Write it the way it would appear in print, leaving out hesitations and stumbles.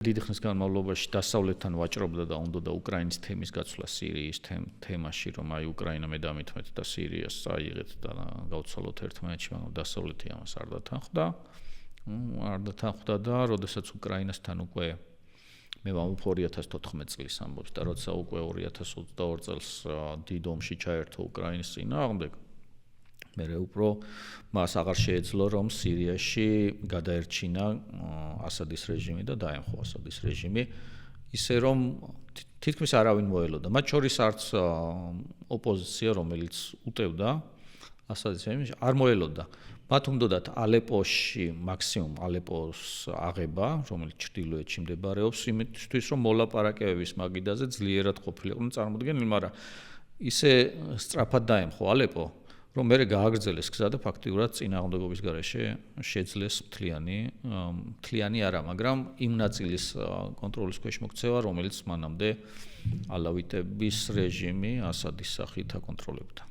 დიდი ხნის განმავლობაში დასავლეთთან ვაჭრობდა და უნდა უკრაინის თემის გაცვლა სირიის თემაში, რომ აი უკრაინა მე დამითმეთ და სირიას წაიღეთ და გავცვალოთ ერთმანეთში, მაგრამ დასავლეთი ამას არ დათანხმდა და როდესაც უკრაინასთან უკვე მე ვამბობ 2014 წლის ამბობს და როცა უკვე 2022 წელს დიდ ომში ჩაერთო უკრაინის წინააღმდეგ მე უფრო მას აღარ შეეძლო რომ სირიაში გადაერჩინა ასადის რეჟიმი და დაემხო ასადის რეჟიმი ისე რომ თითქმის არავინ მოელოდა მათ შორის არც ოპოზიცია რომელიც უტევდა ასადის რეჟიმს არ მოელოდა მათ უნდათ ალეპოში მაქსიმუმ ალეპოს აღება რომელიც ჩრდილოეთში მდებარეობს იმისთვის რომ მოლაპარაკებების მაგიდაზე ძლიერად ყოფილიყო წარმოუდგენელი მაგრამ ისე სწრაფად დაემხო ალეპო რომ მე გააგრძელეს გზა და ფაქტიურად წინააღმდეგობის გარეშე შეძლეს მთლიანი არა, მაგრამ იმ ნაწილის კონტროლის ქვეშ მოქცევა, რომელიც მანამდე ალავიტების რეჟიმი ასადის სახით აკონტროლებდა.